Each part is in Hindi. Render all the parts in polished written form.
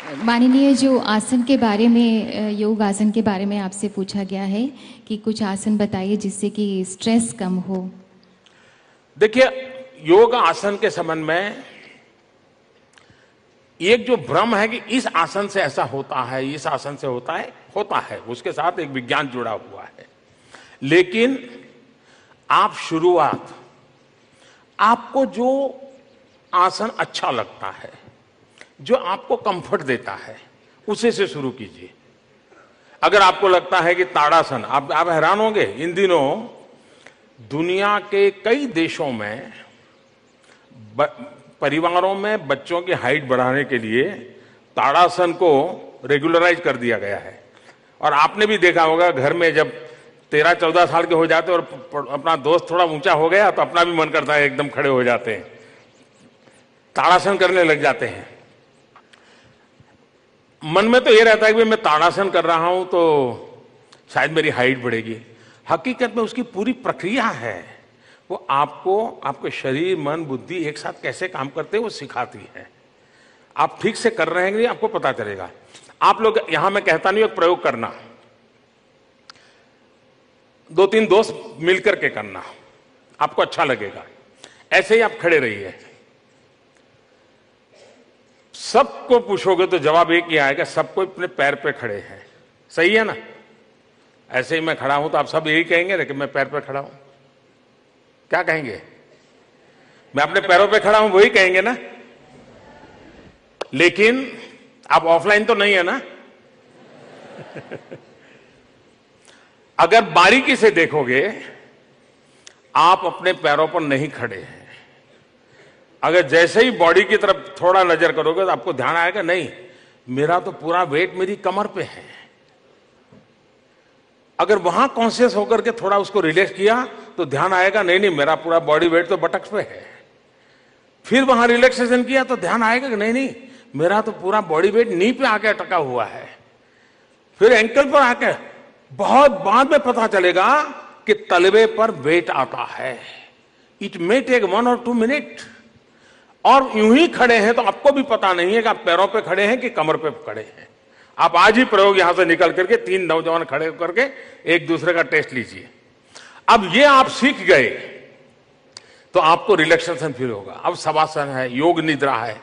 माननीय, जो आसन के बारे में, योग आसन के बारे में आपसे पूछा गया है कि कुछ आसन बताइए जिससे कि स्ट्रेस कम हो। देखिए, योग आसन के संबंध में एक जो भ्रम है कि इस आसन से ऐसा होता है, इस आसन से होता है, उसके साथ एक विज्ञान जुड़ा हुआ है। लेकिन आप शुरुआत, आपको जो आसन अच्छा लगता है, जो आपको कंफर्ट देता है, उसे से शुरू कीजिए। अगर आपको लगता है कि ताड़ासन, आप हैरान होंगे, इन दिनों दुनिया के कई देशों में परिवारों में बच्चों की हाइट बढ़ाने के लिए ताड़ासन को रेगुलराइज कर दिया गया है। और आपने भी देखा होगा, घर में जब 13-14 साल के हो जाते और अपना दोस्त थोड़ा ऊंचा हो गया तो अपना भी मन करता है, एकदम खड़े हो जाते हैं, ताड़ासन करने लग जाते हैं। मन में तो ये रहता है कि मैं ताड़ासन कर रहा हूं तो शायद मेरी हाइट बढ़ेगी। हकीकत में उसकी पूरी प्रक्रिया है, वो आपको आपके शरीर, मन, बुद्धि एक साथ कैसे काम करते हैं वो सिखाती है। आप ठीक से कर रहे हैं कि नहीं, आपको पता चलेगा। आप लोग, यहां मैं कहता नहीं, एक प्रयोग करना, 2-3 दोस्त मिलकर के करना, आपको अच्छा लगेगा। ऐसे ही आप खड़े रहिए, सबको पूछोगे तो जवाब एक ही आएगा, सबको अपने पैर पे खड़े हैं। सही है ना? ऐसे ही मैं खड़ा हूं तो आप सब यही कहेंगे ना कि मैं पैर पे खड़ा हूं। क्या कहेंगे? मैं अपने पैरों पे खड़ा हूं, वही कहेंगे ना। लेकिन आप ऑफलाइन तो नहीं है ना। अगर बारीकी से देखोगे, आप अपने पैरों पर नहीं खड़े हैं। अगर जैसे ही बॉडी की तरफ थोड़ा नजर करोगे तो आपको ध्यान आएगा, नहीं, मेरा तो पूरा वेट मेरी कमर पे है। अगर वहां कॉन्शियस होकर के थोड़ा उसको रिलैक्स किया तो ध्यान आएगा, नहीं नहीं, मेरा पूरा बॉडी वेट तो बटक्स पे है। फिर वहां रिलैक्सेशन किया तो ध्यान आएगा कि नहीं नहीं, मेरा तो पूरा बॉडी वेट नी पे आके अटका हुआ है। फिर एंकल पर आके, बहुत बाद में पता चलेगा कि तलवे पर वेट आता है। It may take 1 or 2 minute. और यूं ही खड़े हैं तो आपको भी पता नहीं है कि आप पैरों पे खड़े हैं कि कमर पे खड़े हैं। आप आज ही प्रयोग यहां से निकल करके 3 नौजवान खड़े करके एक दूसरे का टेस्ट लीजिए। अब ये आप सीख गए तो आपको रिलैक्सेशन फील होगा। अब शवासन है, योग निद्रा है,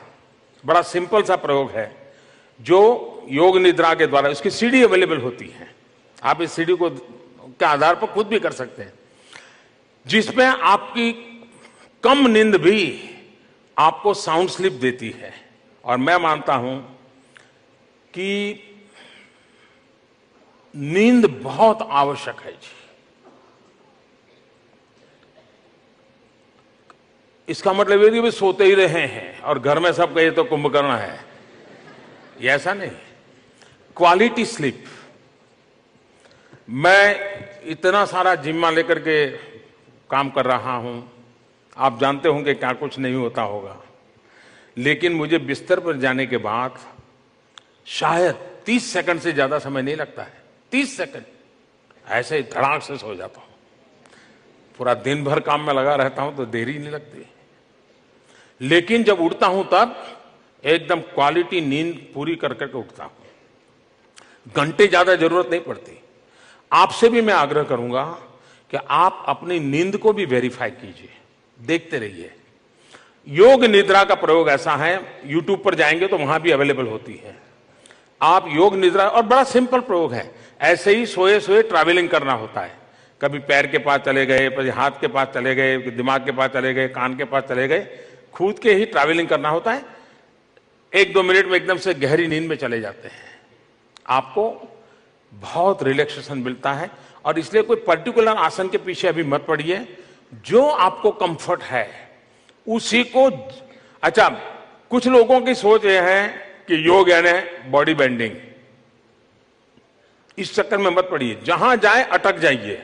बड़ा सिंपल सा प्रयोग है जो योग निद्रा के द्वारा, उसकी सीडी अवेलेबल होती है, आप इस सीडी को के आधार पर खुद भी कर सकते हैं, जिसमें आपकी कम नींद भी आपको साउंड स्लीप देती है। और मैं मानता हूं कि नींद बहुत आवश्यक है जी। इसका मतलब ये भी सोते ही रहे हैं और घर में सब कहे तो कुंभकर्ण है, ये ऐसा नहीं। Quality sleep. मैं इतना सारा जिम्मा लेकर के काम कर रहा हूं, आप जानते होंगे क्या कुछ नहीं होता होगा, लेकिन मुझे बिस्तर पर जाने के बाद शायद 30 सेकंड से ज्यादा समय नहीं लगता है। 30 सेकंड ऐसे ही धड़ाक से सो जाता हूं। पूरा दिन भर काम में लगा रहता हूं तो देरी नहीं लगती, लेकिन जब उठता हूं तब एकदम क्वालिटी नींद पूरी कर करके उठता हूं। घंटे ज्यादा जरूरत नहीं पड़ती। आपसे भी मैं आग्रह करूंगा कि आप अपनी नींद को भी वेरीफाई कीजिए, देखते रहिए। योग निद्रा का प्रयोग ऐसा है, यूट्यूब पर जाएंगे तो वहां भी अवेलेबल होती है। आप योग निद्रा, और बड़ा सिंपल प्रयोग है, ऐसे ही सोए सोए ट्रैवलिंग करना होता है। कभी पैर के पास चले गए, कभी हाथ के पास चले गए, दिमाग के पास चले गए, कान के पास चले गए, खुद के ही ट्रैवलिंग करना होता है। 1-2 मिनट में एकदम से गहरी नींद में चले जाते हैं। आपको बहुत रिलैक्सेशन मिलता है। और इसलिए कोई पर्टिकुलर आसन के पीछे अभी मत पड़िए, जो आपको कंफर्ट है उसी को। अच्छा, कुछ लोगों की सोच यह है कि योग यानी बॉडी बेंडिंग, इस चक्कर में मत पड़िए। जहां जाए अटक जाइए,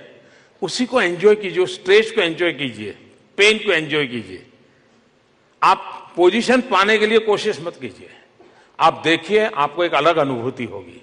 उसी को एंजॉय कीजिए, स्ट्रेस को एंजॉय कीजिए, पेन को एंजॉय कीजिए। आप पोजीशन पाने के लिए कोशिश मत कीजिए। आप देखिए, आपको एक अलग अनुभूति होगी।